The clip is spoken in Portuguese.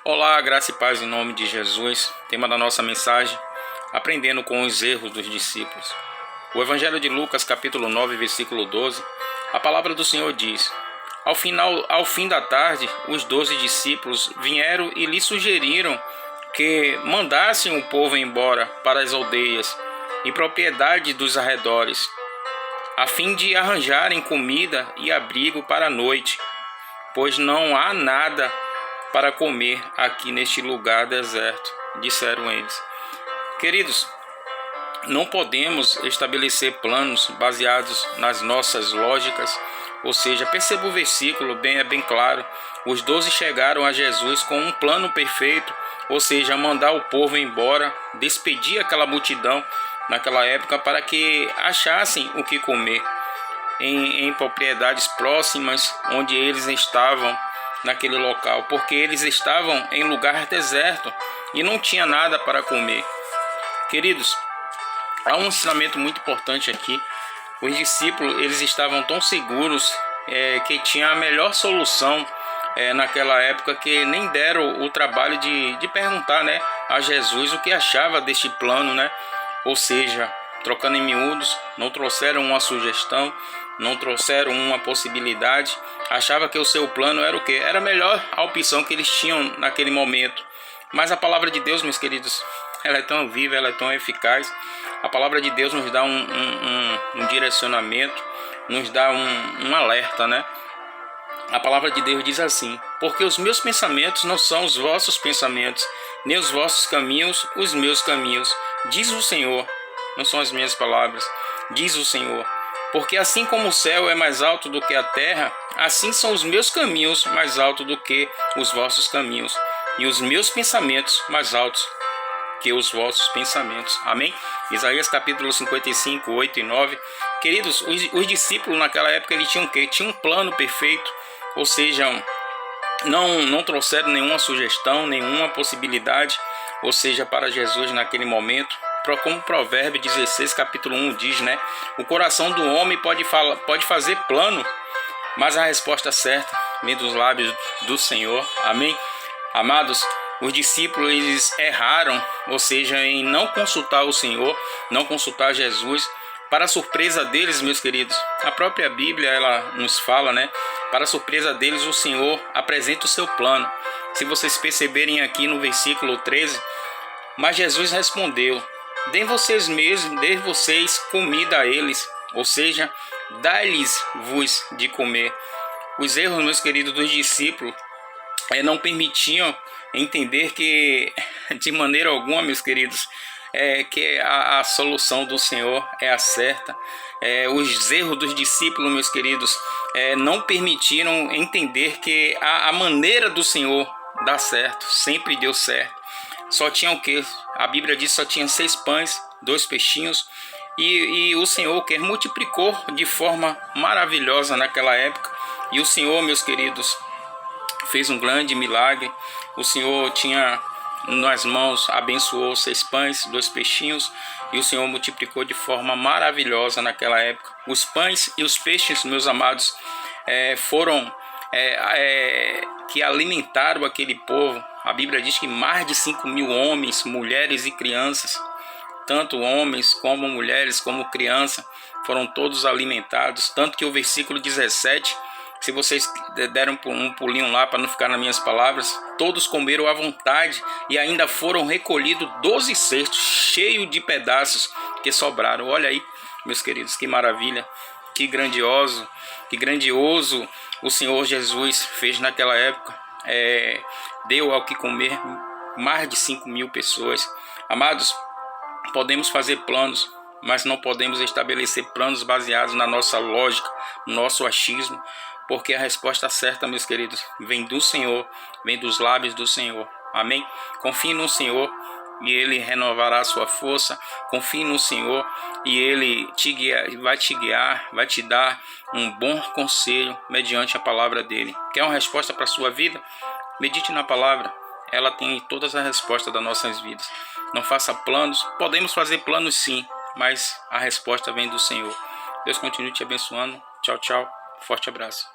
Olá, graça e paz em nome de Jesus. Tema da nossa mensagem: aprendendo com os erros dos discípulos. O Evangelho de Lucas, capítulo 9, versículo 12. A palavra do Senhor diz: Ao fim da tarde, os 12 discípulos vieram e lhe sugeriram que mandassem o povo embora para as aldeias e propriedades dos arredores, a fim de arranjarem comida e abrigo para a noite, pois não há nada para comer aqui neste lugar deserto, disseram eles. Queridos, não podemos estabelecer planos baseados nas nossas lógicas, ou seja, perceba o versículo, é bem claro. Os 12 chegaram a Jesus com um plano perfeito, ou seja, mandar o povo embora, despedir aquela multidão naquela época para que achassem o que comer em propriedades próximas onde eles estavam naquele local, porque eles estavam em lugar deserto e não tinha nada para comer. Queridos, há um ensinamento muito importante aqui. Os discípulos, eles estavam tão seguros que tinha a melhor solução naquela época, que nem deram o trabalho de perguntar, a Jesus o que achava deste plano, Ou seja, trocando em miúdos, não trouxeram uma sugestão, não trouxeram uma possibilidade. Achava que o seu plano era o quê? Era a melhor opção que eles tinham naquele momento. Mas a palavra de Deus, meus queridos, ela é tão viva, ela é tão eficaz. A palavra de Deus nos dá um direcionamento, nos dá um alerta, A palavra de Deus diz assim: porque os meus pensamentos não são os vossos pensamentos, nem os vossos caminhos os meus caminhos, diz o Senhor. Não são as minhas palavras, diz o Senhor. Porque assim como o céu é mais alto do que a terra, assim são os meus caminhos mais altos do que os vossos caminhos, e os meus pensamentos mais altos que os vossos pensamentos. Amém? Isaías capítulo 55, 8 e 9. Queridos, os discípulos naquela época, eles tinham o quê? Tinham um plano perfeito, ou seja, não trouxeram nenhuma sugestão, nenhuma possibilidade, ou seja, para Jesus naquele momento. Como Provérbio 16, capítulo 1 diz, o coração do homem pode fazer plano, mas a resposta certa vem dos lábios do Senhor. Amém? Amados, os discípulos, eles erraram, ou seja, em não consultar o Senhor, não consultar Jesus. Para a surpresa deles, meus queridos, a própria Bíblia, ela nos fala, para a surpresa deles, o Senhor apresenta o seu plano. Se vocês perceberem aqui no versículo 13, mas Jesus respondeu: dê vocês mesmos, dê vocês comida a eles, ou seja, dá-lhes-vos de comer. Os erros, meus queridos, dos discípulos não permitiam entender que, de maneira alguma, meus queridos, que a solução do Senhor é a certa. Os erros dos discípulos, meus queridos, não permitiram entender que a maneira do Senhor dá certo, sempre deu certo. Só tinha o que? A Bíblia diz que só tinha 6 pães, 2 peixinhos, e o Senhor que multiplicou de forma maravilhosa naquela época. E o Senhor, meus queridos, fez um grande milagre. O Senhor tinha nas mãos, abençoou 6 pães, 2 peixinhos, e o Senhor multiplicou de forma maravilhosa naquela época. Os pães e os peixes, meus amados, foram que alimentaram aquele povo. A Bíblia diz que mais de 5.000 homens, mulheres e crianças, tanto homens como mulheres como crianças, foram todos alimentados. Tanto que o versículo 17, se vocês deram um pulinho lá para não ficar nas minhas palavras, todos comeram à vontade e ainda foram recolhidos 12 cestos cheios de pedaços que sobraram. Olha aí, meus queridos, que maravilha, que grandioso o Senhor Jesus fez naquela época. Deu ao que comer mais de 5.000 pessoas. Amados, podemos fazer planos, mas não podemos estabelecer planos baseados na nossa lógica, no nosso achismo, porque a resposta certa, meus queridos, vem do Senhor, vem dos lábios do Senhor. Amém? Confie no Senhor e Ele renovará a sua força. Confie no Senhor e Ele vai te guiar, vai te dar um bom conselho mediante a palavra dEle. Quer uma resposta para a sua vida? Medite na palavra. Ela tem todas as respostas das nossas vidas. Não faça planos. Podemos fazer planos sim, mas a resposta vem do Senhor. Deus continue te abençoando. Tchau, tchau. Forte abraço.